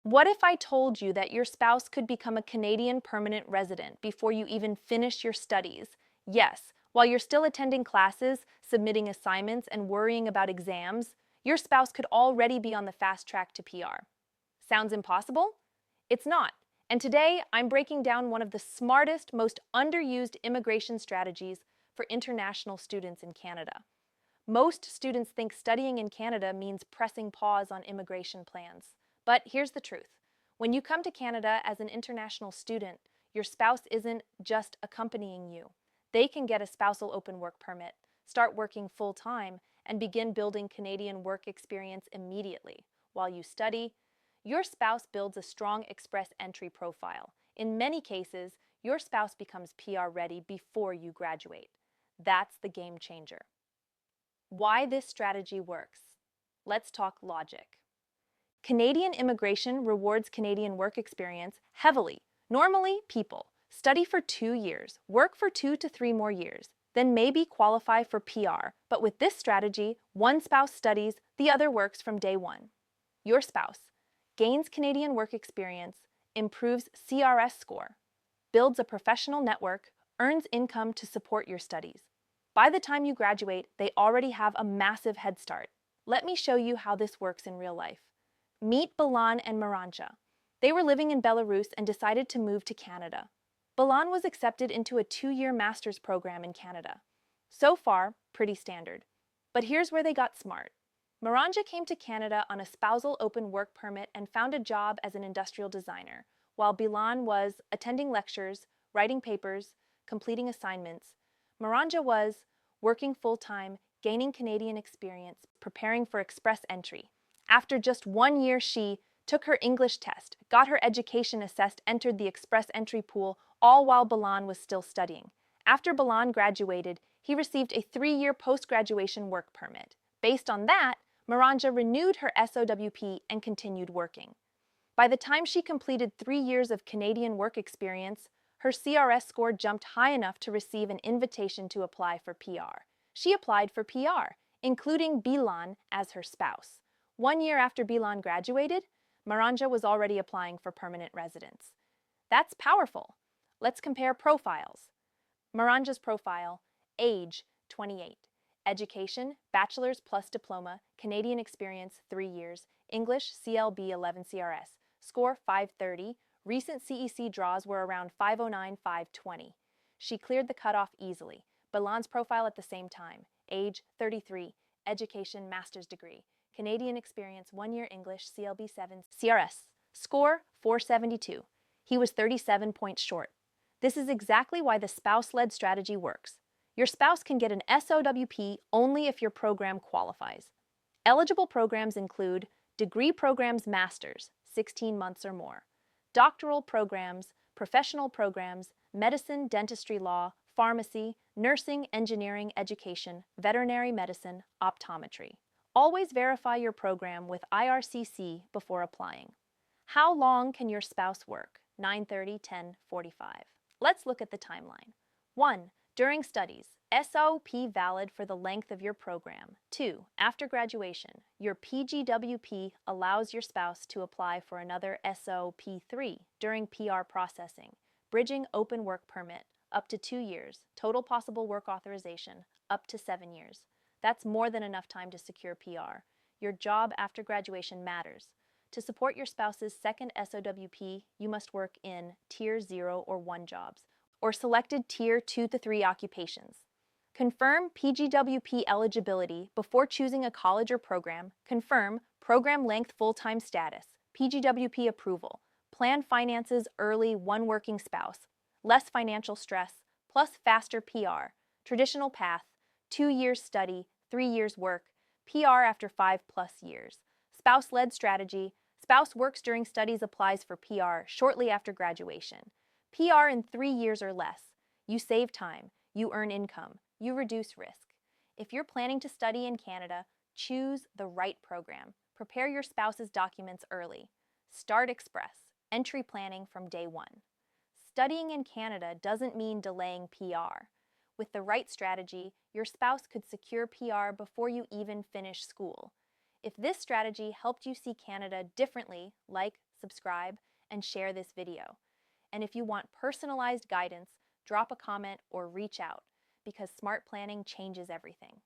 What if I told you that your spouse could become a Canadian permanent resident before you even finish your studies? Yes, while you're still attending classes, submitting assignments, and worrying about exams, your spouse could already be on the fast track to PR. Sounds impossible? It's not. And today, I'm breaking down one of the smartest, most underused immigration strategies for international students in Canada. Most students think studying in Canada means pressing pause on immigration plans. But here's the truth. When you come to Canada as an international student, your spouse isn't just accompanying you. They can get a spousal open work permit, start working full-time, and begin building Canadian work experience immediately. While you study, your spouse builds a strong express entry profile. In many cases, your spouse becomes PR ready before you graduate. That's the game changer. Why this strategy works. Let's talk logic. Canadian immigration rewards Canadian work experience heavily. Normally, people study for 2 years, work for 2 to 3 more years, then maybe qualify for PR. But with this strategy, one spouse studies, the other works from day one. Your spouse gains Canadian work experience, improves CRS score, builds a professional network, earns income to support your studies. By the time you graduate, they already have a massive head start. Let me show you how this works in real life. Meet Balan and Maranja. They were living in Belarus and decided to move to Canada. Balan was accepted into a 2-year master's program in Canada. So far, pretty standard. But here's where they got smart. Maranja came to Canada on a spousal open work permit and found a job as an industrial designer, while Balan was attending lectures, writing papers, completing assignments. Maranja was working full-time, gaining Canadian experience, preparing for express entry. After just 1 year, she took her English test, got her education assessed, entered the express entry pool, all while Balan was still studying. After Balan graduated, he received a 3-year post-graduation work permit. Based on that, Maranja renewed her SOWP and continued working. By the time she completed 3 years of Canadian work experience, her CRS score jumped high enough to receive an invitation to apply for PR. She applied for PR, including Bilan as her spouse. 1 year after Bilan graduated, Maranja was already applying for permanent residence. That's powerful. Let's compare profiles. Maranja's profile: age 28, education bachelor's plus diploma, Canadian experience 3 years, English CLB 11 CRS, score 530. Recent CEC draws were around 509, 520. She cleared the cutoff easily. Balan's profile at the same time. Age 33, education master's degree, Canadian experience 1 year, English CLB 7 CRS, score 472. He was 37 points short. This is exactly why the spouse-led strategy works. Your spouse can get an SOWP only if your program qualifies. Eligible programs include degree programs master's, 16 months or more, doctoral programs, professional programs, medicine, dentistry, law, pharmacy, nursing, engineering, education, veterinary medicine, optometry. Always verify your program with IRCC before applying. How long can your spouse work? 9:30, 10:45. Let's look at the timeline. 1. During studies, SOP valid for the length of your program. 2. After graduation, your PGWP allows your spouse to apply for another SOP3 during PR processing. Bridging open work permit, up to 2 years. Total possible work authorization, up to 7 years. That's more than enough time to secure PR. Your job after graduation matters. To support your spouse's second SOWP, you must work in Tier 0 or 1 jobs, or selected Tier 2 to 3 occupations. Confirm PGWP eligibility before choosing a college or program. Confirm program length full-time status, PGWP approval. Plan finances early, 1 working spouse. Less financial stress, plus faster PR. Traditional path, 2 years study, 3 years work. PR after 5+ years. Spouse-led strategy. Spouse works during studies, applies for PR shortly after graduation. PR in 3 years or less. You save time, you earn income, you reduce risk. If you're planning to study in Canada, choose the right program. Prepare your spouse's documents early. Start Express, entry planning from day 1. Studying in Canada doesn't mean delaying PR. With the right strategy, your spouse could secure PR before you even finish school. If this strategy helped you see Canada differently, like, subscribe, and share this video. And if you want personalized guidance, drop a comment or reach out, because smart planning changes everything.